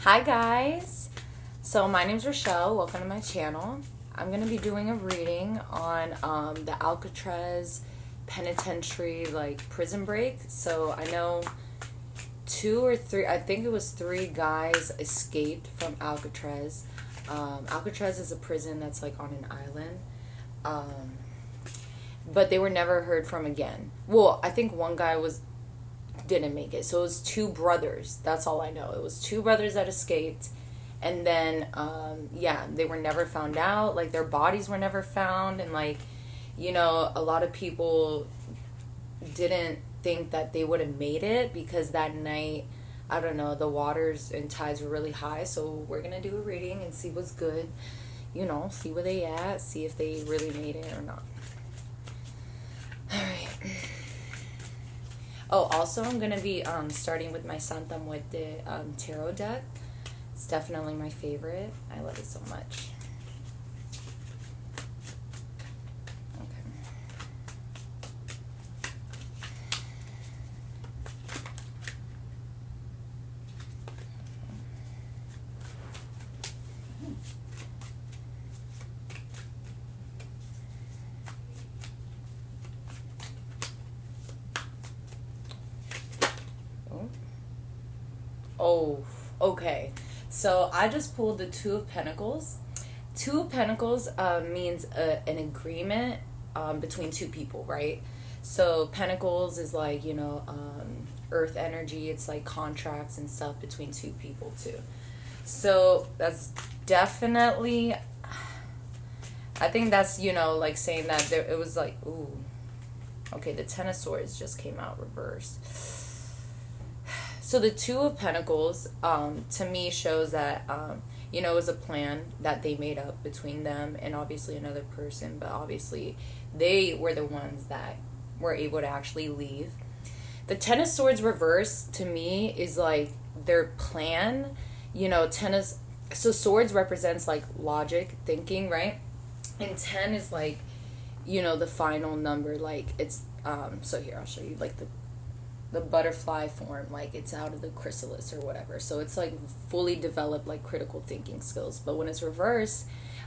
Hi guys, so my name's Rochelle. Welcome to my channel. I'm going to be doing a reading on the Alcatraz penitentiary prison break. So I know I think it was three guys escaped from Alcatraz. Alcatraz is a prison that's on an island. But they were never heard from again. Well, I think one guy didn't make it. So it was two brothers. That's all I know. It was two brothers that escaped. And then, they were never found out. Their bodies were never found. And, a lot of people didn't think that they would have made it because that night, I don't know, the waters and tides were really high. So we're going to do a reading and see what's good. See where they at. See if they really made it or not. All right. Oh, also, I'm going to be starting with my Santa Muerte tarot deck. It's definitely my favorite. I love it so much. Okay. Oh, okay. So I just pulled the Two of Pentacles. Two of Pentacles means an agreement between two people, right? So Pentacles is earth energy. It's contracts and stuff between two people too. So that's definitely, I think that's, saying that it was ooh. Okay, the Ten of Swords just came out reversed. So the Two of Pentacles, to me, shows that, it was a plan that they made up between them and obviously another person. But obviously, they were the ones that were able to actually leave. The Ten of Swords reverse, to me, is their plan. So swords represents logic, thinking, right? And 10 is the final number. It's, so here, I'll show you the butterfly form, it's out of the chrysalis or whatever. So it's fully developed critical thinking skills. But when it's reversed,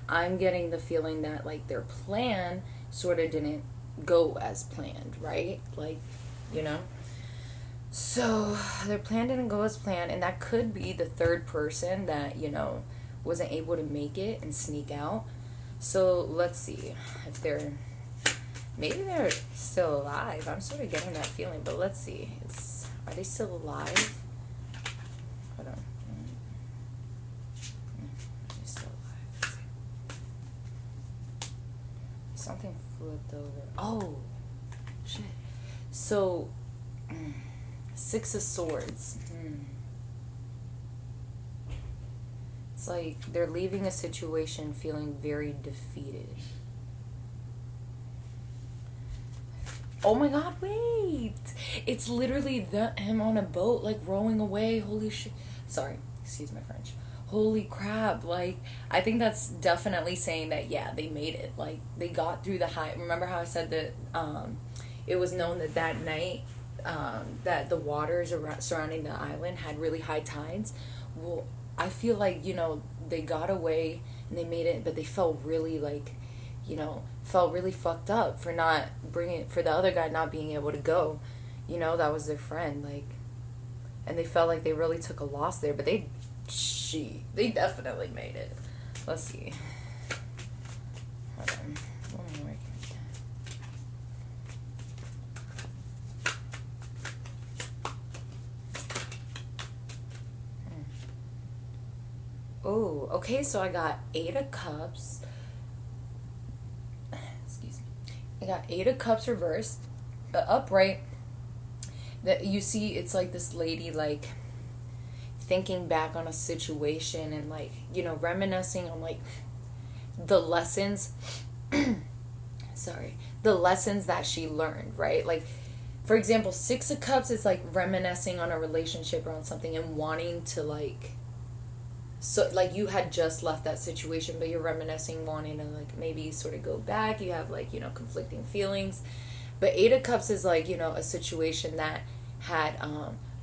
I'm getting the feeling that their plan sort of didn't go as planned, right? So their plan didn't go as planned, and that could be the third person that, wasn't able to make it and sneak out. So let's see if maybe they're still alive. I'm sort of getting that feeling, but let's see. Are they still alive? Hold on. Are they still alive? Let's see. Something flipped over. Oh, shit. So, Six of Swords. It's they're leaving a situation feeling very defeated. Oh my god, wait. It's literally him on a boat, rowing away. Holy shit. Sorry, excuse my French. Holy crap. I think that's definitely saying that, yeah, they made it. They got through the high. Remember how I said that it was known that night that the waters surrounding the island had really high tides? Well, I feel they got away and they made it, but they felt really felt really fucked up for for the other guy not being able to go. That was their friend, and they felt they really took a loss there, but they definitely made it. Let's see. Hold on. One more. Oh, okay, so I got Eight of Cups. I got Eight of Cups reversed, upright. That you see, it's this lady thinking back on a situation and reminiscing on the lessons. Sorry, the lessons that she learned, right? For example, Six of Cups is reminiscing on a relationship or on something and wanting to so you had just left that situation, but you're reminiscing, wanting to maybe sort of go back. You have conflicting feelings. But Eight of Cups is a situation that had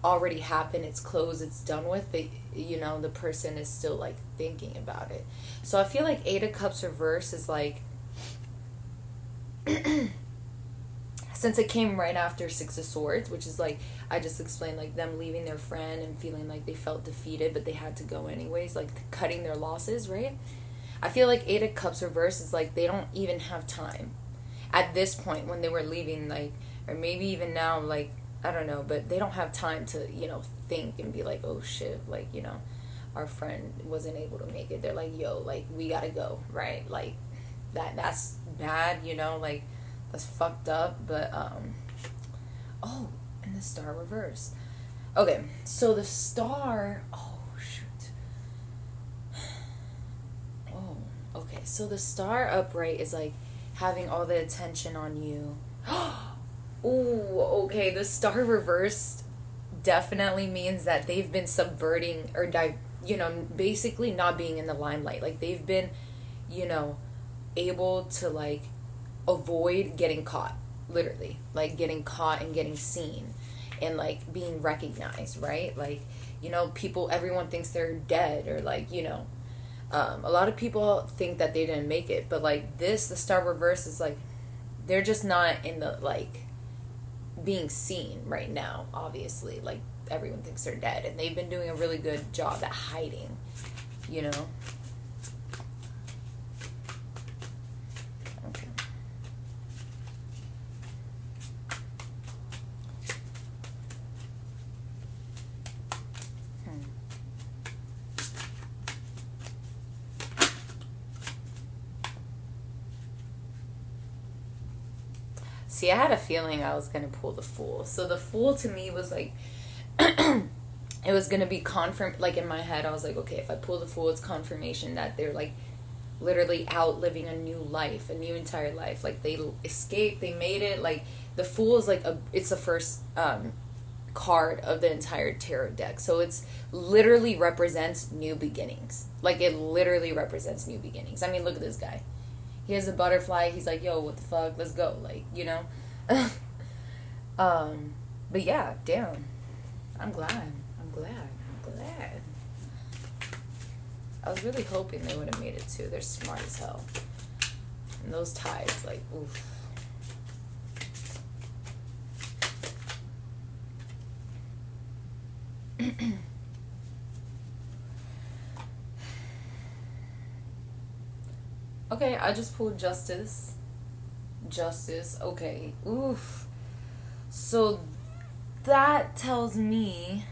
already happened, it's closed, it's done with, but the person is still like thinking about it. So I feel like Eight of Cups reverse is like, since it came right after Six of Swords, which is like I just explained, like them leaving their friend and feeling like they felt defeated but they had to go anyways, like cutting their losses, right? I feel like Eight of Cups reverse is like they don't even have time at this point when they were leaving, like, or maybe even now, like, I don't know, but they don't have time to, think and be like, oh shit, like, our friend wasn't able to make it. They're like, yo, like, we gotta go, right? Like, that's bad, like, that's fucked up, but, oh, and the Star reverse. Okay, so the Star, oh, shoot. Oh, okay, so the Star upright is, like, having all the attention on you. Ooh, okay, the Star reversed definitely means that they've been subverting or, basically not being in the limelight. Like, they've been, able to, like, avoid getting caught, literally, like getting caught and getting seen and like being recognized, right? Like, everyone thinks they're dead, or like, a lot of people think that they didn't make it, but like the Star reverse is like they're just not in the like being seen right now. Obviously, like everyone thinks they're dead, and they've been doing a really good job at hiding, Okay. See, I had a feeling I was going to pull the Fool. So the Fool to me was like, it was going to be like in my head, I was like, okay, if I pull the Fool, it's confirmation that they're like literally out living a new life, a new entire life. Like they escaped, they made it. Like the Fool is like, it's the first card of the entire tarot deck. So it's literally represents new beginnings. Like it literally represents new beginnings. I mean, look at this guy. He has a butterfly. He's like, yo, what the fuck? Let's go. Like, but yeah, damn. I'm glad. I was really hoping they would have made it too. They're smart as hell. And those ties, like, oof. Okay, I just pulled Justice. Okay. Oof. So that tells me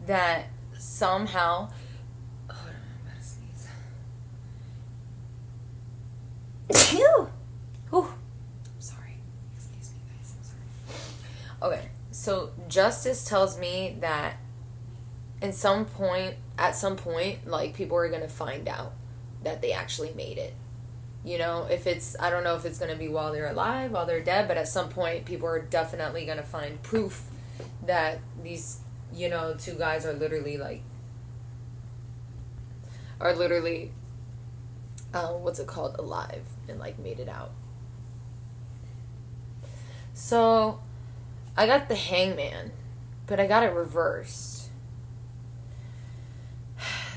that somehow... Hold on, I'm about to sneeze. Phew! Whew. I'm sorry. Excuse me, guys. I'm sorry. Okay, so Justice tells me that at some point, like, people are going to find out that they actually made it. If it's, I don't know if it's going to be while they're alive, while they're dead, but at some point people are definitely going to find proof that these, two guys are literally alive and like made it out. So I got the Hangman, but I got it reversed.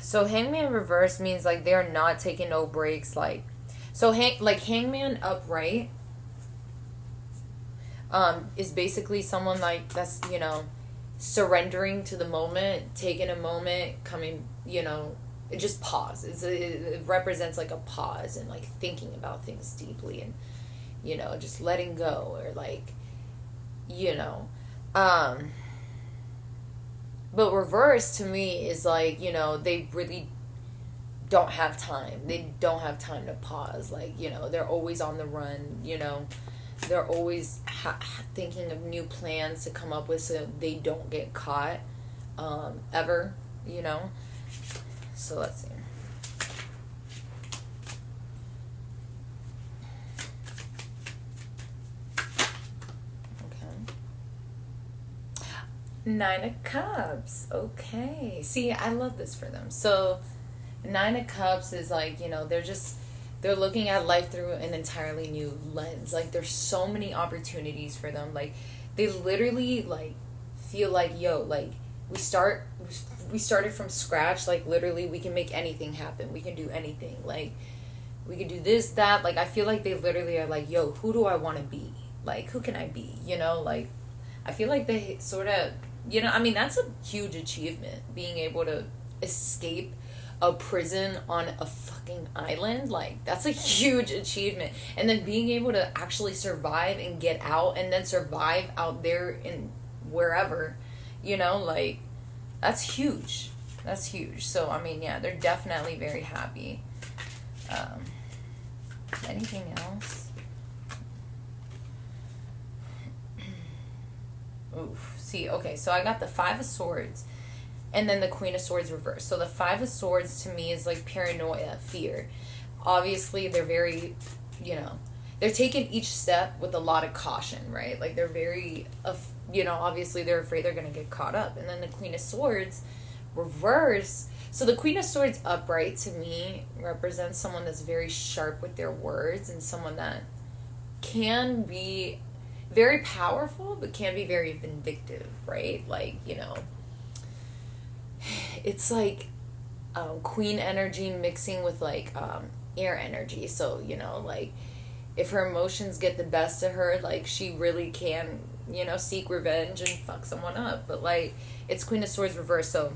So Hangman reverse means like they're not taking no breaks, like, so Hangman upright is basically someone like that's, surrendering to the moment, taking a moment, coming, just pause. It represents like a pause and like thinking about things deeply and, just letting go, or like, but reverse to me is like, they really don't have time. They don't have time to pause. Like, they're always on the run, they're always thinking of new plans to come up with so they don't get caught, ever, So let's see. Nine of Cups. Okay. See, I love this for them. So, Nine of Cups is like, they're looking at life through an entirely new lens. Like, there's so many opportunities for them. Like, they literally, like, feel like, yo, like, we started from scratch. Like, literally, we can make anything happen. We can do anything. Like, we can do this, that. Like, I feel like they literally are like, yo, who do I want to be? Like, who can I be? You know, like, I feel like they sort of, you know, I mean, that's a huge achievement, being able to escape a prison on a fucking island. Like, that's a huge achievement. And then being able to actually survive and get out, and then survive out there in wherever, you know, like, that's huge. That's huge. So, I mean, yeah, they're definitely very happy. Anything else? Oof. See, okay, so I got the Five of Swords and then the Queen of Swords reversed. So the Five of Swords to me is like paranoia, fear. Obviously, they're very, you know, they're taking each step with a lot of caution, right? Like, they're very, you know, obviously they're afraid they're going to get caught up. And then the Queen of Swords reverse. So the Queen of Swords upright to me represents someone that's very sharp with their words, and someone that can be very powerful but can be very vindictive, right? Like, you know, it's like queen energy mixing with like air energy. So, you know, like, if her emotions get the best of her, like, she really can, you know, seek revenge and fuck someone up. But, like, it's Queen of Swords reversed. So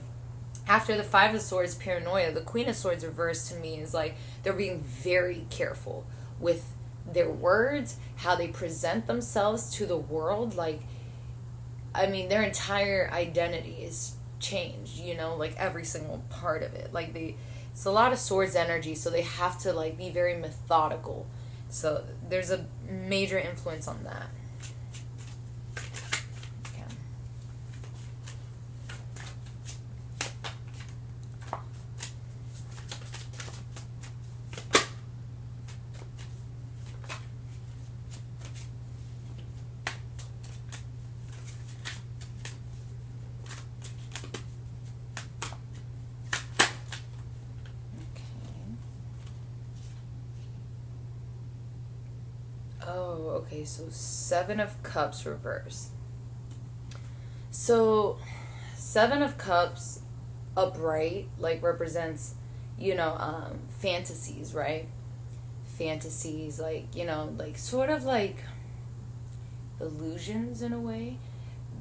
after the Five of Swords paranoia, the Queen of Swords reversed to me is like they're being very careful with their words, how they present themselves to the world. Like, I mean, their entire identity is changed, you know, like, every single part of it. Like, it's a lot of swords energy, so they have to, like, be very methodical. So there's a major influence on that. Okay. Oh, okay, so Seven of Cups reverse. So, Seven of Cups upright, like, represents, you know, fantasies, right? Fantasies, like, you know, like, sort of like illusions in a way,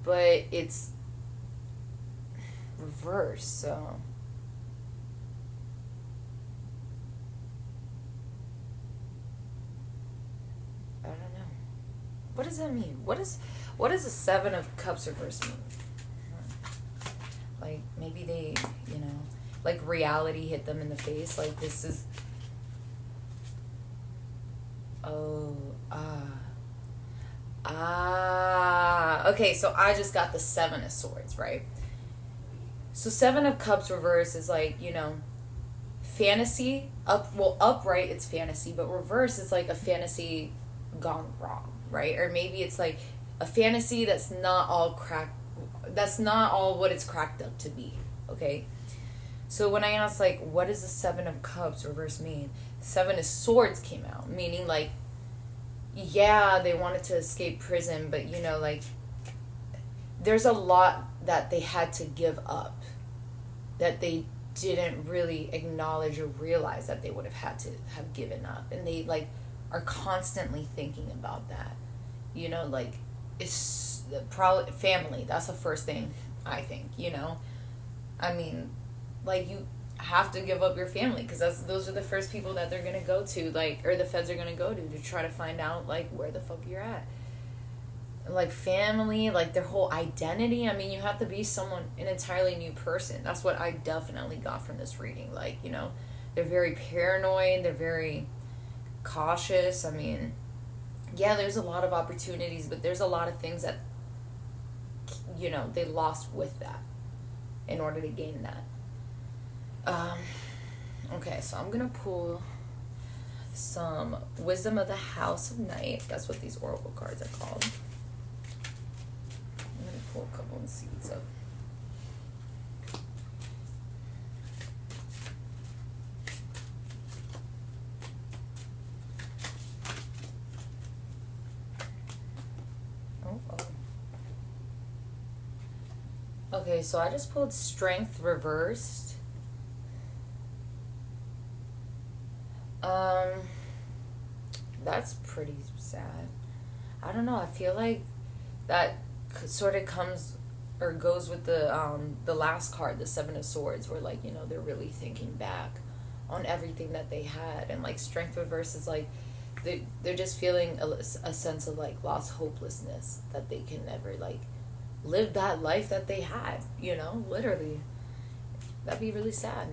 but it's reverse, so... I don't know. What does that mean? What does a Seven of Cups reverse mean? Like, maybe they, you know, like, reality hit them in the face. Like, this is... Oh, okay, so I just got the Seven of Swords, right? So Seven of Cups reverse is like, you know, fantasy. Upright, it's fantasy, but reverse is like a fantasy gone wrong, right? Or maybe it's like a fantasy that's not all what it's cracked up to be, okay? So when I asked, like, what does the Seven of Cups reverse mean? Seven of Swords came out, meaning, like, yeah, they wanted to escape prison, but, you know, like, there's a lot that they had to give up that they didn't really acknowledge or realize that they would have had to have given up. And they, like, are constantly thinking about that, you know, like, it's probably family. That's the first thing I think, you know. I mean, like, you have to give up your family, because those are the first people that they're gonna go to, like, or the feds are gonna go to try to find out, like, where the fuck you're at. Like, family, like, their whole identity. I mean, you have to be an entirely new person. That's what I definitely got from this reading. Like, you know, they're very paranoid, they're very cautious. I mean, yeah, there's a lot of opportunities, but there's a lot of things that, you know, they lost with that in order to gain that. Okay, so I'm gonna pull some Wisdom of the House of Night. That's what these oracle cards are called. I'm gonna pull a couple of seeds up. Okay, so I just pulled strength reversed. Um, that's pretty sad. I don't know. I feel like that sort of comes or goes with the last card, the Seven of Swords, where like they're really thinking back on everything that they had, and like strength reverse is like they're just feeling a sense of like lost hopelessness that they can never like live that life that they had. Literally, that'd be really sad.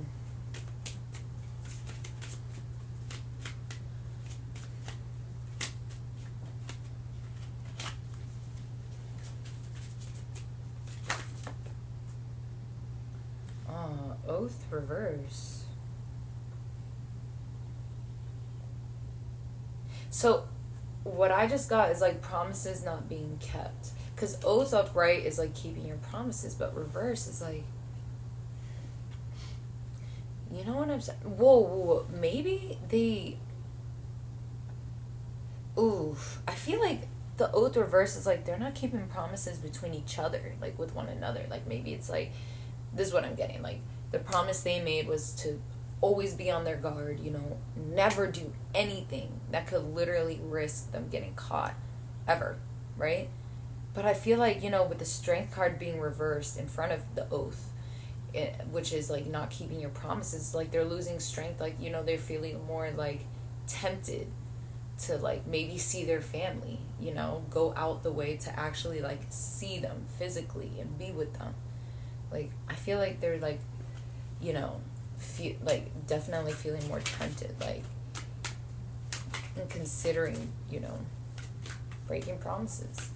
Oath reverse. So, what I just got is like promises not being kept. Because oath upright is like keeping your promises, but reverse is like. You know what I'm saying? Whoa, maybe they. Ooh, I feel like the oath reverse is like they're not keeping promises between each other, like with one another. Like maybe it's like, this is what I'm getting. Like the promise they made was to always be on their guard, never do anything that could literally risk them getting caught ever, right? But I feel like, with the strength card being reversed in front of the oath, which is like not keeping your promises, like they're losing strength, like, they're feeling more like tempted to like maybe see their family, go out the way to actually like see them physically and be with them. Like I feel like they're like, feel like definitely feeling more tempted, like, and considering, breaking promises.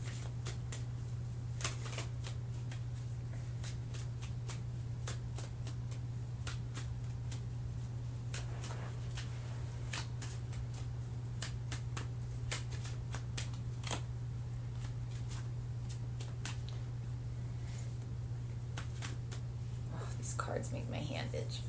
Oh, these cards make my hand itch.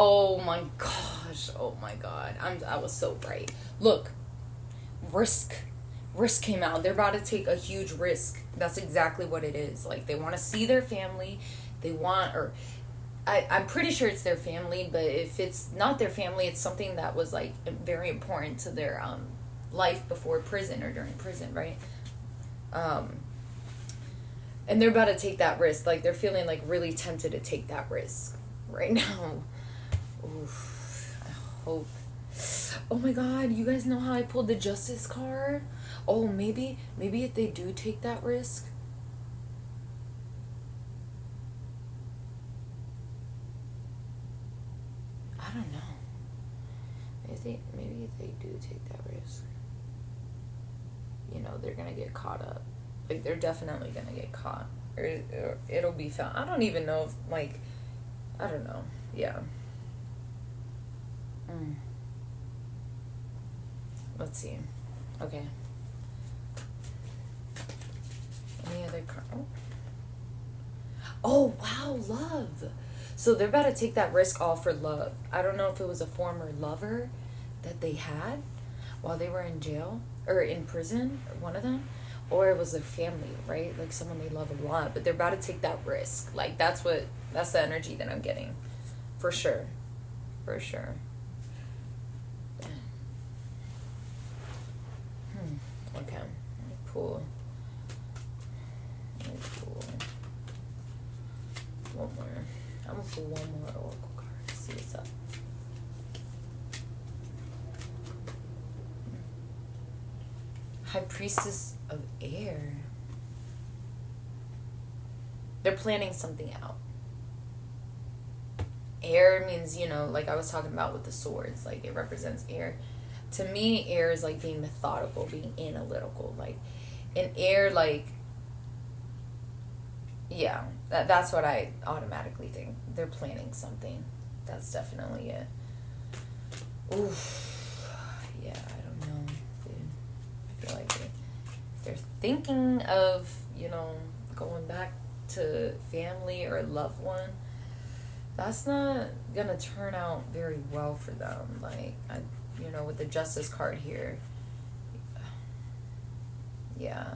Oh my gosh. Oh my god. I was so right. Look, risk. Risk came out. They're about to take a huge risk. That's exactly what it is. Like they want to see their family. They want, or I'm pretty sure it's their family, but if it's not their family, it's something that was like very important to their life before prison or during prison, right? And they're about to take that risk. Like they're feeling like really tempted to take that risk right now. Oof, I hope. Oh my god, you guys know how I pulled the justice card? Oh, maybe if they do take that risk. I don't know. Maybe if they do take that risk, they're gonna get caught up. Like they're definitely gonna get caught, or it'll be found. I don't even know if like, I don't know. Yeah. Let's see. Okay. Any other card? Oh, wow, love. So they're about to take that risk all for love. I don't know if it was a former lover that they had while they were in jail or in prison, or one of them, or it was their family, right? Like someone they love a lot, but they're about to take that risk. Like that's the energy that I'm getting. For sure. For sure. Okay. Let me pull one more. I'm gonna pull one more oracle card. See what's up. High Priestess of Air. They're planning something out. Air means, like I was talking about with the swords, like it represents air. To me, air is like being methodical, being analytical. Like, an air, like, yeah, that's what I automatically think. They're planning something. That's definitely it. Oof. Yeah, I don't know, dude. I feel like they're thinking of, going back to family or a loved one. That's not gonna turn out very well for them. Like, you know, with the Justice card here. Yeah.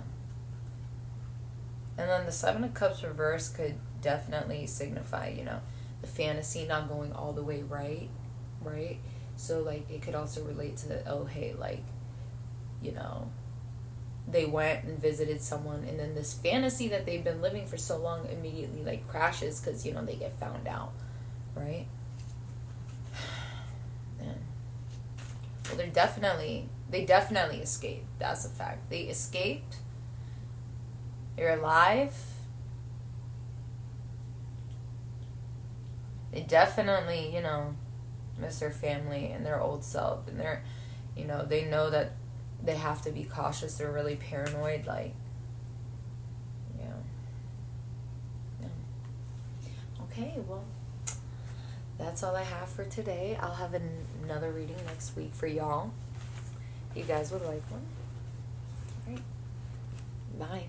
And then the Seven of Cups reverse could definitely signify, you know, the fantasy not going all the way right? So, like, it could also relate to, oh, hey, like, you know, they went and visited someone, and then this fantasy that they've been living for so long immediately, like, crashes because, you know, they get found out, right? Man. Well, they definitely escaped. That's a fact. They escaped. They're alive. They definitely, you know, miss their family and their old self, and they're, you know, they know that they have to be cautious. They're really paranoid, like, yeah. Okay, well, that's all I have for today. I'll have another reading next week for y'all. You guys would like one? All right. Bye.